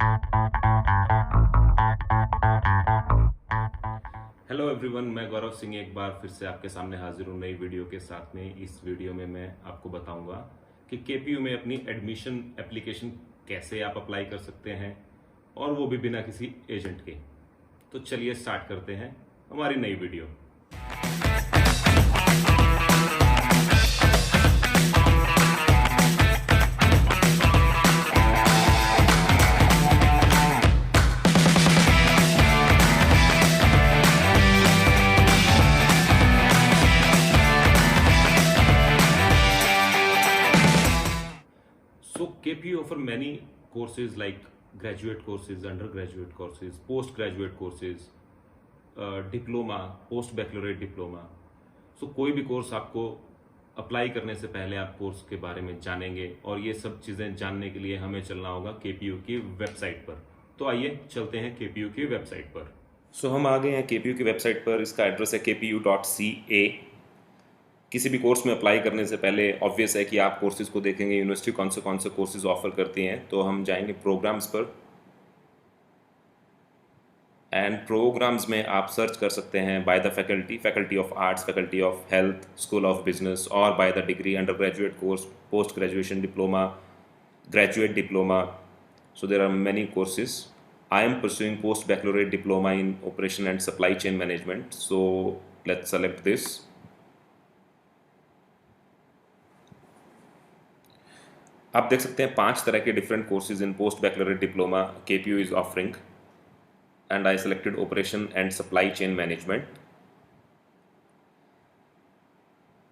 Hello everyone, मैं गौरव सिंह एक बार फिर से आपके सामने हाजिर हूँ नई वीडियो के साथ में। इस वीडियो में मैं आपको बताऊंगा कि केपीयू में अपनी एडमिशन एप्लीकेशन कैसे आप अप्लाई कर सकते हैं, और वो भी बिना किसी एजेंट के। तो चलिए स्टार्ट करते हैं हमारी नई video. So KPU offer many courses like graduate courses, undergraduate courses, postgraduate courses, diploma, post baccalaureate diploma. So कोई भी कोर्स आपको अप्लाई करने से पहले आप कोर्स के बारे में जानेंगे, और ये सब चीज़ें जानने के लिए हमें चलना होगा केपीयू की वेबसाइट पर। तो आइए चलते हैं केपीयू की वेबसाइट पर। सो हम आ गए हैं केपीयू की वेबसाइट पर। इसका एड्रेस है kpu.ca। किसी भी कोर्स में अप्लाई करने से पहले ऑब्वियस है कि आप कोर्सेज को देखेंगे, यूनिवर्सिटी कौन से कोर्सेज ऑफर करती हैं। तो हम जाएंगे प्रोग्राम्स पर, एंड प्रोग्राम्स में आप सर्च कर सकते हैं by the faculty of arts, faculty of health, school of business, और by the degree, undergraduate course, post graduation diploma, graduate diploma. So there are many courses. I am pursuing post baccalaureate diploma in operation and supply chain management. So let's select this. आप देख सकते हैं 5 तरह के different courses in post baccalaureate diploma KPU is offering, and I selected operation and supply chain management.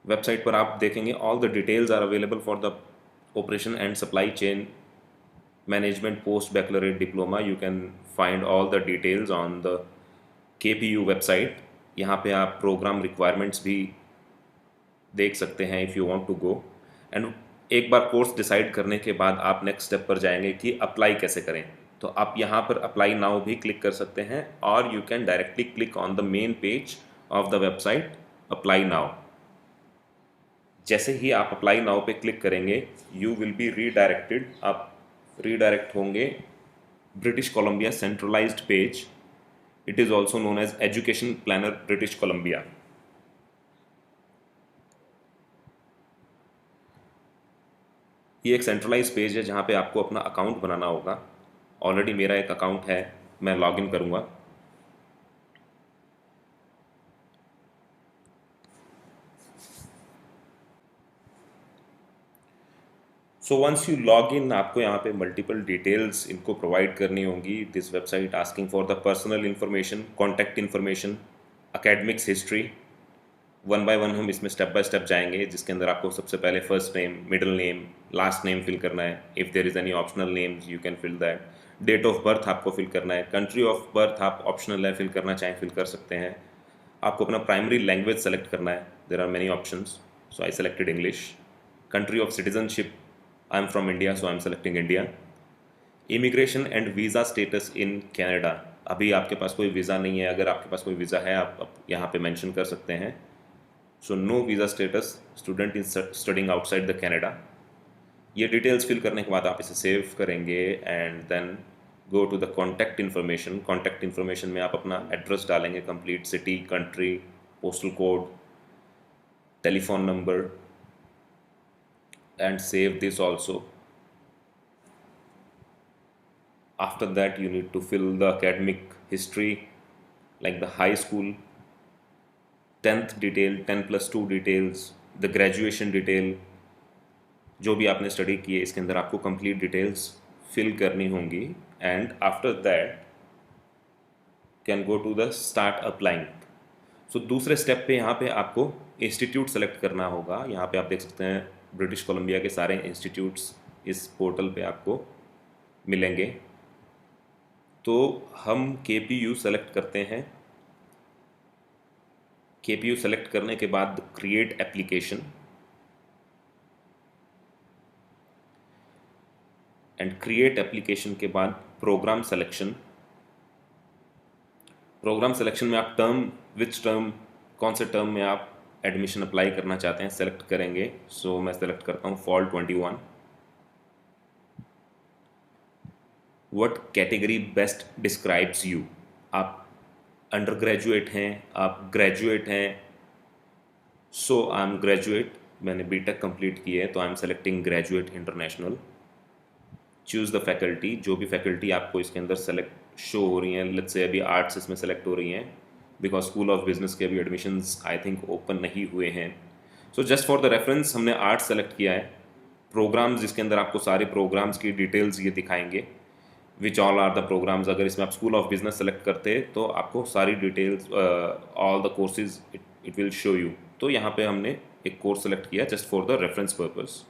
Website पर आप देखेंगे all the details are available for the operation and supply chain management post baccalaureate diploma. You can find all the details on the KPU website. यहाँ पे आप program requirements भी देख सकते हैं if you want to go. And एक बार course decide करने के बाद आप नेक्स्ट स्टेप पर जाएंगे कि अप्लाई कैसे करें। तो आप यहाँ पर अप्लाई नाउ भी क्लिक कर सकते हैं, और you can directly click on the main page of the website apply now. जैसे ही आप अप्लाई नाउ पे क्लिक करेंगे, यू विल बी रीडायरेक्टेड। आप रीडायरेक्ट होंगे British Columbia centralised page. It is also known as education planner British Columbia. ये एक centralise page है जहाँ पे आपको अपना अकाउंट बनाना होगा। ऑलरेडी मेरा एक अकाउंट है, मैं लॉगिन करूँगा। So once you log in, आपको यहाँ पे मल्टीपल डिटेल्स इनको प्रोवाइड करनी होंगी। This website asking for the personal information, contact information, academics history. One by one हम इसमें स्टेप बाय स्टेप जाएंगे, जिसके अंदर आपको सबसे पहले first name, middle name, last name fill करना है। If there is any optional names you can fill that. Date of birth आपको फिल करना है। कंट्री ऑफ बर्थ आप ऑप्शनल है, फिल करना चाहें फिल कर सकते हैं। आपको अपना प्राइमरी लैंग्वेज सेलेक्ट करना है। There are many options, so I selected English. Country of citizenship, I am from India, so I am selecting India. Immigration and visa status in Canada, अभी आपके पास कोई वीज़ा नहीं है। अगर आपके पास कोई वीज़ा है आप यहाँ पे मेंशन कर सकते हैं। So no visa status, student in studying outside the Canada. ये डिटेल्स फिल करने के बाद आप इसे सेव करेंगे, and then go to the contact information. Contact information में आप अपना एड्रेस डालेंगे, complete city, country, postal code, telephone number, and save this also. After that you need to fill the academic history like the high school, 10th detail, 10+2 details, the graduation detail, जो भी आपने study की है इसके अंदर आपको complete details fill करनी होंगी। And after that can go to the start applying. So दूसरे स्टेप पे यहाँ पे आपको इंस्टीट्यूट सेलेक्ट करना होगा। यहाँ पे आप देख सकते हैं ब्रिटिश कोलंबिया के सारे इंस्टीट्यूट्स इस पोर्टल पे आपको मिलेंगे। तो हम केपीयू सेलेक्ट करते हैं। केपीयू सेलेक्ट करने के बाद create application, and create application के बाद प्रोग्राम सिलेक्शन। प्रोग्राम सिलेक्शन में आप टर्म, कौन से टर्म में आप एडमिशन अप्लाई करना चाहते हैं सेलेक्ट करेंगे। सो मैं सेलेक्ट करता हूँ fall 21। What category best describes you. आप अंडर ग्रेजुएट हैं, आप ग्रेजुएट हैं। सो आई एम ग्रेजुएट, मैंने बीटेक कंप्लीट की है, तो आई am selecting graduate international. Choose the faculty, जो भी फैकल्टी आपको इसके अंदर सेलेक्ट शो हो रही हैं, लेट्स से अभी आर्ट्स इसमें सेलेक्ट हो रही हैं, बिकॉज स्कूल ऑफ बिजनेस के अभी एडमिशन्स आई थिंक ओपन नहीं हुए हैं। So just for the reference हमने आर्ट्स सेलेक्ट किया है। प्रोग्राम्स, जिसके अंदर आपको सारे प्रोग्राम्स की डिटेल्स ये दिखाएंगे, which all are the programs. अगर इसमें आप स्कूल ऑफ बिजनेस सेलेक्ट करते हैं तो आपको सारी details, all the courses it will show you. तो यहाँ पे हमने एक कोर्स सेलेक्ट किया just for the reference purpose.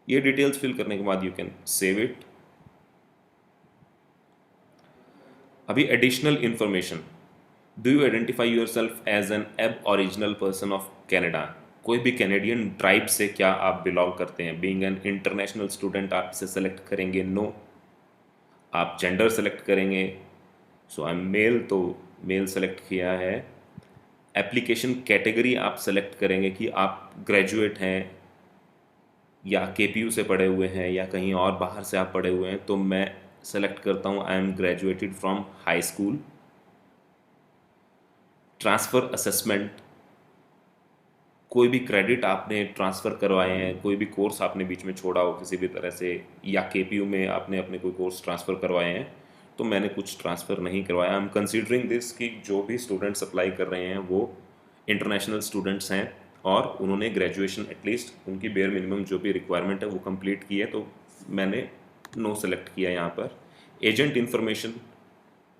ये डिटेल्स फिल करने के बाद यू कैन सेव इट। अभी additional information, do you identify yourself as an aboriginal person of Canada. कोई भी कैनेडियन ट्राइब से क्या आप बिलोंग करते हैं। बीइंग एन इंटरनेशनल स्टूडेंट आप इसे सेलेक्ट करेंगे नो। आप जेंडर सेलेक्ट करेंगे, सो आई एम मेल, तो मेल सेलेक्ट किया है। एप्लीकेशन कैटेगरी आप सेलेक्ट करेंगे कि आप ग्रेजुएट हैं या केपीयू से पढ़े हुए हैं या कहीं और बाहर से आप पढ़े हुए हैं, तो मैं सेलेक्ट करता हूँ I am graduated from high school. Transfer assessment, कोई भी क्रेडिट आपने ट्रांसफ़र करवाए हैं, कोई भी कोर्स आपने बीच में छोड़ा हो किसी भी तरह से, या केपीयू में आपने अपने कोई कोर्स ट्रांसफ़र करवाए हैं, तो मैंने कुछ ट्रांसफ़र नहीं करवाया। आई एम कंसिडरिंग दिस कि जो भी स्टूडेंट्स अप्लाई कर रहे हैं वो इंटरनेशनल स्टूडेंट्स हैं और उन्होंने ग्रेजुएशन एटलीस्ट उनकी बेयर मिनिमम जो भी रिक्वायरमेंट है वो कंप्लीट की है, तो मैंने नो सेलेक्ट किया यहाँ पर। एजेंट इन्फॉर्मेशन,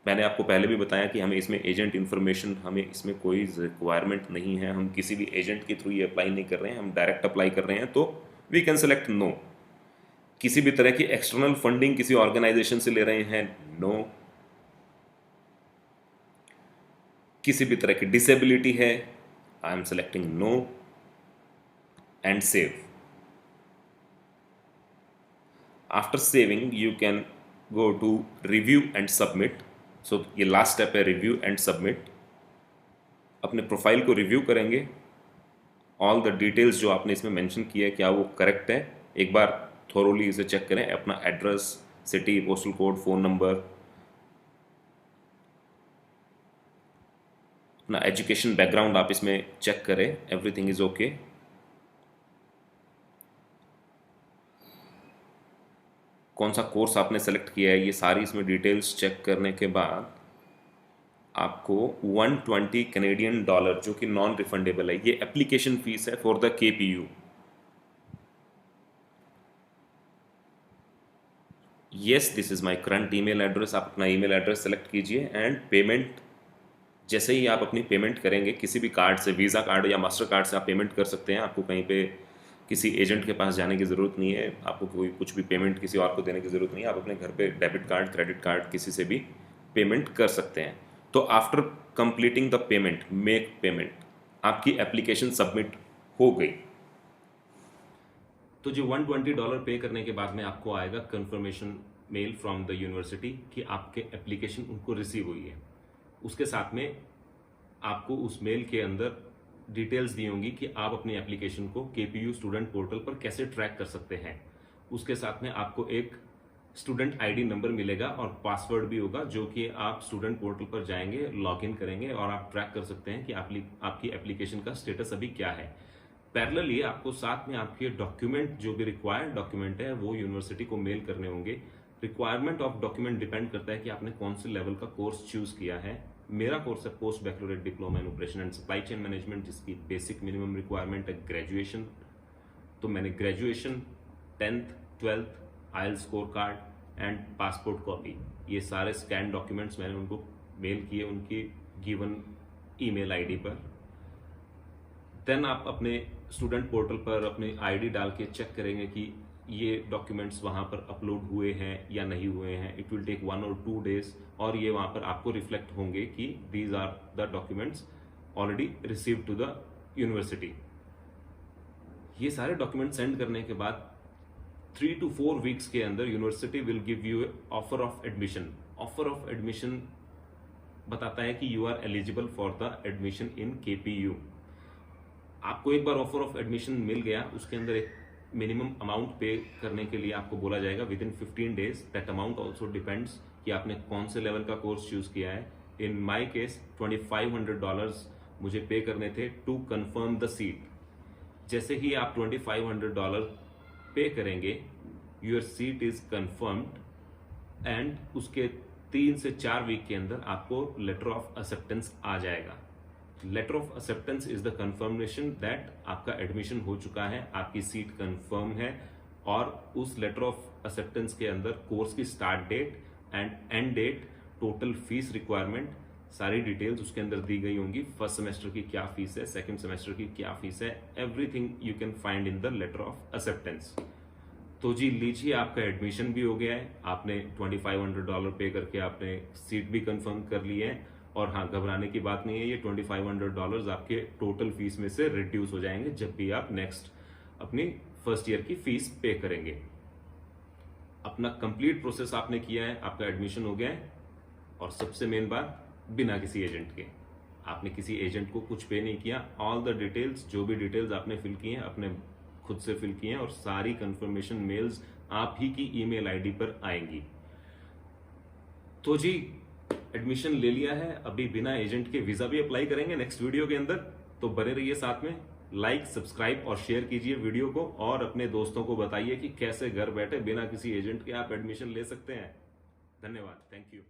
मैंने आपको पहले भी बताया कि हमें इसमें एजेंट इन्फॉर्मेशन, हमें इसमें कोई रिक्वायरमेंट नहीं है, हम किसी भी एजेंट के थ्रू ये अप्लाई नहीं कर रहे हैं, हम डायरेक्ट अप्लाई कर रहे हैं, तो वी कैन सेलेक्ट नो। किसी भी तरह की एक्सटर्नल फंडिंग किसी ऑर्गेनाइजेशन से ले रहे हैं, नो। किसी भी तरह की डिसेबिलिटी है, I am selecting no and save. After saving you can go to review and submit. So ये लास्ट स्टेप है, रिव्यू एंड सबमिट। अपने प्रोफाइल को रिव्यू करेंगे, ऑल द डिटेल्स जो आपने इसमें मेंशन किया है क्या वो करेक्ट है, एक बार थोरोली इसे चेक करें। अपना address, city, postal code, phone number, अपना एजुकेशन बैकग्राउंड आप इसमें चेक करें, एवरीथिंग इज़ ओके। कौन सा कोर्स आपने सेलेक्ट किया है, ये सारी इसमें डिटेल्स चेक करने के बाद आपको 120 कैनेडियन डॉलर, जो कि नॉन रिफंडेबल है, ये एप्लीकेशन फीस है for the KPU. Yes, this is my current email address. आप अपना ईमेल एड्रेस सेलेक्ट कीजिए एंड पेमेंट, जैसे ही आप अपनी पेमेंट करेंगे किसी भी कार्ड से, वीज़ा कार्ड या मास्टर कार्ड से आप पेमेंट कर सकते हैं। आपको कहीं पे किसी एजेंट के पास जाने की ज़रूरत नहीं है, आपको कोई कुछ भी पेमेंट किसी और को देने की ज़रूरत नहीं है। आप अपने घर पे डेबिट कार्ड, क्रेडिट कार्ड, किसी से भी पेमेंट कर सकते हैं। तो after completing the payment, make payment, आपकी एप्लीकेशन सबमिट हो गई। तो जो $120 पे करने के बाद में आपको आएगा confirmation mail from the university कि आपके एप्लीकेशन उनको रिसीव हुई है। उसके साथ में आपको उस मेल के अंदर डिटेल्स दी होंगी कि आप अपनी एप्लीकेशन को केपीयू स्टूडेंट पोर्टल पर कैसे ट्रैक कर सकते हैं। उसके साथ में आपको एक स्टूडेंट आईडी नंबर मिलेगा और पासवर्ड भी होगा, जो कि आप स्टूडेंट पोर्टल पर जाएंगे, लॉगिन करेंगे और आप ट्रैक कर सकते हैं कि आपकी एप्लीकेशन का स्टेटस अभी क्या है। पैरेलली आपको साथ में आपके डॉक्यूमेंट, जो भी रिक्वायर्ड डॉक्यूमेंट है, वो यूनिवर्सिटी को मेल करने होंगे। रिक्वायरमेंट ऑफ डॉक्यूमेंट डिपेंड करता है कि आपने कौन से लेवल का कोर्स चूज किया है। मेरा कोर्स है post baccalaureate diploma in operation and supply chain management, जिसकी बेसिक मिनिमम रिक्वायरमेंट है ग्रेजुएशन। तो मैंने graduation, 10th, 12th, IELTS score card and passport copy, ये सारे स्कैन डॉक्यूमेंट्स मैंने उनको मेल किए उनकी गिवन ईमेल आईडी पर। देन आप अपने स्टूडेंट पोर्टल पर अपनी आईडी डाल के चेक करेंगे कि ये डॉक्यूमेंट्स वहाँ पर अपलोड हुए हैं या नहीं हुए हैं। It will take 1 or 2 days और ये वहाँ पर आपको रिफ्लेक्ट होंगे कि these are the documents already received to the university. ये सारे डॉक्यूमेंट सेंड करने के बाद 3 to 4 weeks के अंदर university will give you offer of admission. Offer of admission बताता है कि you are eligible for the admission in KPU. आपको एक बार ऑफर ऑफ एडमिशन मिल गया, उसके अंदर एक मिनिमम अमाउंट पे करने के लिए आपको बोला जाएगा with in 15 days. That amount also depends कि आपने कौन से लेवल का कोर्स चूज किया है। इन माई केस $2500 मुझे पे करने थे टू कंफर्म द सीट। जैसे ही आप $2500 पे करेंगे, your seat is confirmed and उसके 3 से 4 वीक के अंदर आपको लेटर ऑफ एक्सेप्टेंस आ जाएगा। Letter of acceptance is the confirmation that आपका एडमिशन हो चुका है, आपकी सीट कंफर्म है। और उस लेटर ऑफ एक्सेप्टेंस के अंदर कोर्स की start date and end date, total fees requirement, सारी डिटेल्स उसके अंदर दी गई होंगी। फर्स्ट सेमेस्टर की क्या फीस है, सेकंड सेमेस्टर की क्या फीस है, everything you can find in the letter of acceptance. तो जी लीजिए, आपका एडमिशन भी हो गया है, आपने $2500 पे करके आपने सीट भी कंफर्म कर ली है। और हाँ, घबराने की बात नहीं है, ये $2500 आपके टोटल फीस में से रिड्यूस हो जाएंगे जब भी आप नेक्स्ट अपनी फर्स्ट ईयर की फीस पे करेंगे। अपना कंप्लीट प्रोसेस आपने किया है, आपका एडमिशन हो गया है। और सबसे मेन बात, बिना किसी एजेंट के, आपने किसी एजेंट को कुछ पे नहीं किया। ऑल द डिटेल्स, जो भी डिटेल्स आपने फिल की हैं, अपने खुद से फिल किए हैं और सारी कंफर्मेशन मेल्स आप ही की ईमेल आईडी पर आएंगी। तो जी, एडमिशन ले लिया है, अभी बिना एजेंट के वीजा भी अप्लाई करेंगे नेक्स्ट वीडियो के अंदर। तो बने रहिए साथ में, लाइक, सब्सक्राइब और शेयर कीजिए वीडियो को, और अपने दोस्तों को बताइए कि कैसे घर बैठे बिना किसी एजेंट के आप एडमिशन ले सकते हैं। धन्यवाद, थैंक यू।